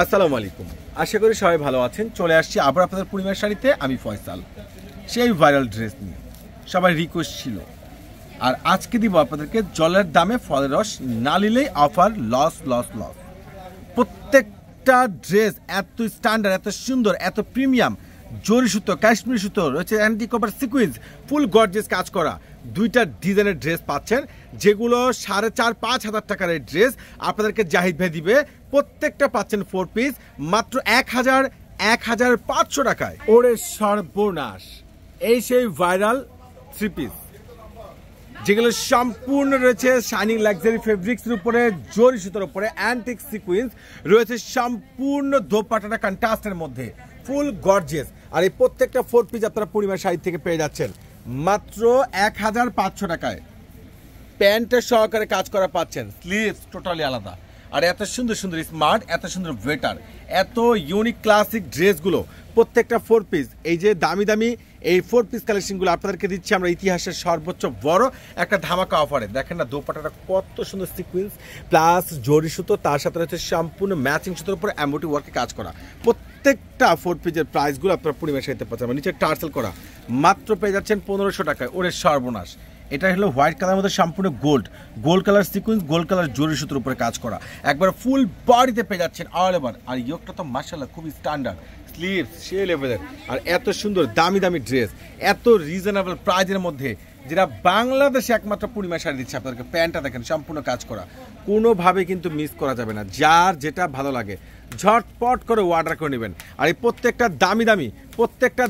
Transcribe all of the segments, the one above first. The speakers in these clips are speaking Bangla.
আসসালামু আলাইকুম, আশা করি সবাই ভালো আছেন। চলে আসছি আবার আপনাদের পূর্ণিমার শাড়িতে, আমি ফয়সাল। সেই ভাইরাল ড্রেস নিয়ে সবাই রিকোয়েস্ট ছিল, আর আজকে দিব আপনাদেরকে জলের দামে ফলের রস, না নিলেই অফার, লস লস লস। প্রত্যেকটা ড্রেস এত স্ট্যান্ডার্ড, এত সুন্দর, এত প্রিমিয়াম, জরি সুতো, কাশ্মীরি সুতো রয়েছে, অ্যান্টি কপার সিকুয়েন্স, ফুল গর্জিয়াস কাজ করা দুইটা ডিজাইনের ড্রেস পাচ্ছেন, যেগুলো 4,500-5,000 টাকার এই ড্রেস আপনাদেরকে জাহিদ ভাই দিবে। প্রত্যেকটা পাচ্ছেন 4 পিস মাত্র 1,500 টাকায়। ওরে সর্বনাশ! এই সেই ভাইরাল 3 পিস যেগুলো সম্পূর্ণ রয়েছে শাইনিং লাক্সারি ফেব্রিক্সের উপরে, জরি সুতোর উপরে, অ্যান্টিক সিকুয়েন্স রয়েছে, সম্পূর্ণ দোপাট্টাটা কন্ট্রাস্টের মধ্যে, ফুল গর্জিয়াস। আর এই প্রত্যেকটা 4 পিস আপনারা পূর্ণিমার শাড়ি থেকে পেয়ে যাচ্ছেন মাত্র 1,500 টাকায়। প্যান্টের সহকারে কাজ করা পাচ্ছেন, স্লিভস টোটালি আলাদা। আর এত সুন্দর সুন্দর স্মার্ট, এত সুন্দর ওয়েটার, এত ইউনিক ক্লাসিক ড্রেসগুলো প্রত্যেকটা 4 পিস, এই যে দামি দামি এই 4 পিস কালেকশনগুলো আপনাদেরকে দিচ্ছি আমরা ইতিহাসের সর্বোচ্চ বড় একটা ধামাকা অফারে। দেখেন না দোপাট্টাটা কত সুন্দর সিকুয়েন্স প্লাস জরি সুতো, তার সাথে রয়েছে সম্পূর্ণ ম্যাচিং সুতোর উপরে এমব্রয়ডারি ওয়ার্কে কাজ করা। প্রত্যেকটা 4 পিসের প্রাইসগুলো আপনারা পরিমাণ সাথে পাচ্ছেন, নিচে টার্সেল করা মাত্র পেয়ে যাচ্ছেন 1,500 টাকায়। ওরে সর্বনাশ! এটা হলো হোয়াইট কালারের মধ্যে সম্পূর্ণ gold colour sequence, gold colour জরি সুতোর উপরে কাজ করা, একবার ফুল বডিতে পেয়ে যাচ্ছেন অল ওভার। আর ইয়োগটা তো মাশাআল্লাহ খুবই স্ট্যান্ডার্ড, স্লিভস সে লেভেলের, আর এত সুন্দর দামি দামি ড্রেস এত রিজনেবল প্রাইজের মধ্যে, যেটা বাংলাদেশে একমাত্র পূর্ণিমা শাড়ি দিচ্ছে আপনাদেরকে। প্যান্টটা দেখেন সম্পূর্ণ কাজ করা, কোনোভাবে কিন্তু মিস করা যাবে না। যার যেটা ভালো লাগে ঝটপট করে অর্ডার করে নেবেন। আর এই প্রত্যেকটা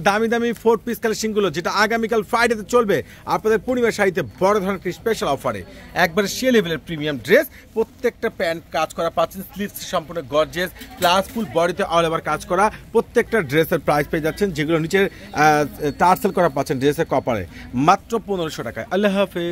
দামি দামি 4 পিস কালেকশনগুলো যেটা আগামীকাল ফ্রাইডেতে চলবে আপনাদের পূর্ণিমা শাড়িতে বড় ধরনের স্পেশাল অফারে, একবারে সে লেভেলের প্রিমিয়াম ড্রেস। প্রত্যেকটা প্যান্ট কাজ করা পাচ্ছেন, স্লিভস সম্পূর্ণ গর্জিয়াস প্লাস ফুল বডিতে অল ওভার কাজ করা। প্রত্যেকটা ড্রেসের প্রাইস পেয়ে যাচ্ছেন, যেগুলো নিচে টার্সেল করা পাচ্ছেন ড্রেসের কপারে, মাত্র 1,500 টাকায়। আল্লাহ হাফেজ।